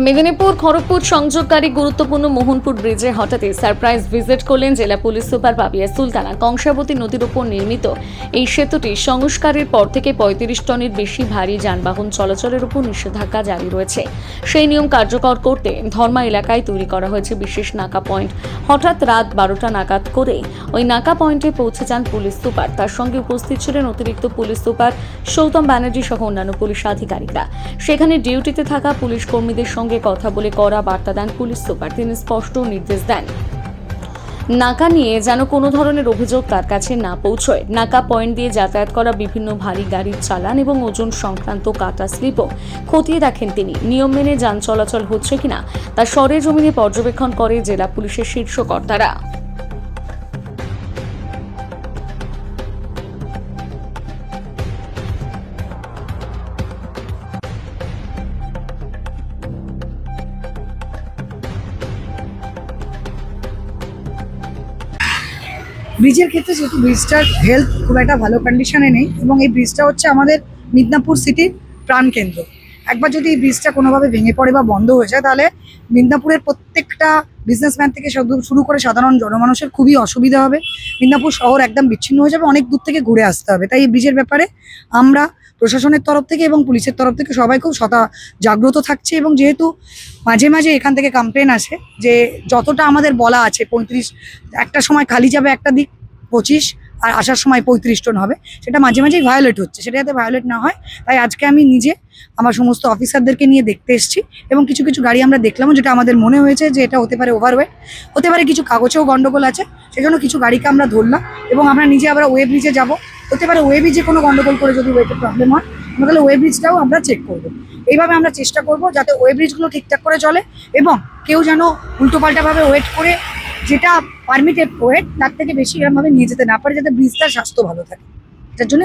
মেদিনীপুর খড়গপুর সংযোগকারী গুরুত্বপূর্ণ মোহনপুর ব্রিজে হঠাৎই সারপ্রাইজ ভিজিট করলেন জেলা পুলিশ সুপার পাপিয়া সুলতানা। কংসাবতী নদীর উপর নির্মিত এই সেতুটি সংস্কারের পর থেকে ৩৫ টনের বেশি ভারী যানবাহন চলাচলের উপর নিষেধাজ্ঞা জারি রয়েছে। সেই নিয়ম কার্যকর করতে ধর্মা এলাকায় তৈরি করা হয়েছে বিশেষ নাকা পয়েন্ট। হঠাৎ রাত 12টা নাগাদ করে ওই নাকা পয়েন্টে পৌঁছে যান পুলিশ সুপার। তার সঙ্গে উপস্থিত ছিলেন অতিরিক্ত পুলিশ সুপার সৌতম ব্যানার্জি সহ অন্যান্য পুলিশ আধিকারিকরা। সেখানে ডিউটিতে থাকা পুলিশ কর্মীদের সঙ্গে কথা বলে কড়া বার্তা দেন পুলিশ সুপার। তিনি স্পষ্ট নির্দেশ দেন, নাকা নিয়ে যেন কোনো ধরনের অভিযোগ তার কাছে না পৌঁছয়। নাকা পয়েন্ট দিয়ে যাতায়াত করা বিভিন্ন ভারী গাড়ির চালান এবং ওজন সংক্রান্ত কাটা স্লিপও খতিয়ে দেখেন তিনি। নিয়ম মেনে যান চলাচল হচ্ছে কিনা তা সরেজমিনে পর্যবেক্ষণ করে জেলা পুলিশের শীর্ষ কর্তারা। ব্রিজের ক্ষেত্রে যেহেতু ব্রিজটার হেলথ খুব একটা ভালো কন্ডিশনে নেই এবং এই ব্রিজটা হচ্ছে আমাদের মিদনাপুর সিটির প্রাণকেন্দ্র। একবার যদি এই ব্রিজটা কোনোভাবে ভেঙে পড়ে বা বন্ধ হয়ে যায় তাহলে মিদনাপুরের প্রত্যেকটা বিজনেসম্যান থেকে শুরু করে সাধারণ জনমানুষের খুবই অসুবিধা হবে। মিদনাপুর শহর একদম বিচ্ছিন্ন হয়ে যাবে, অনেক দূর থেকে ঘুরে আসতে হবে। তাই এই ব্রিজের ব্যাপারে আমরা প্রশাসনের তরফ থেকে এবং পুলিশের তরফ থেকে সবাই খুব জাগ্রত থাকছে। এবং যেহেতু মাঝে মাঝে এখান থেকে কমপ্লেন আসে যে যতটা আমাদের বলা আছে 35, একটা সময় খালি যাবে একটা দিক 25 আর আসার সময় 35 টন হবে, সেটা মাঝে মাঝেই ভায়োলেট হচ্ছে। সেটা যাতে ভায়োলেট না হয় তাই আজকে আমি নিজে আমার সমস্ত অফিসারদেরকে নিয়ে দেখতে এসেছি এবং কিছু কিছু গাড়ি আমরা দেখলাম যেটা আমাদের মনে হয়েছে যে এটা হতে পারে ওভারওয়েট, হতে পারে কিছু কাগজেও গন্ডগোল আছে, সেজন্য কিছু গাড়িকে আমরা ধরলাম এবং আমরা নিজে আবার ওয়ে ব্রিজে যাব। হতে পারে ওয়ে ব্রিজে কোনো গন্ডগোল করে যদি ওয়েটের প্রবলেম হয় আমরা তাহলে ওয়ে ব্রিজটাও আমরা চেক করবো। এইভাবে আমরা চেষ্টা করব যাতে ওয়ে ব্রিজগুলো ঠিকঠাক করে চলে এবং কেউ যেন উল্টোপাল্টাভাবে ওয়েট করে যেটা পারমিটেড ওয়েট তার থেকে বেশি এরকমভাবে নিয়ে যেতে না পারে, যাতে ব্রিজটার স্বাস্থ্য ভালো থাকে। এটার জন্য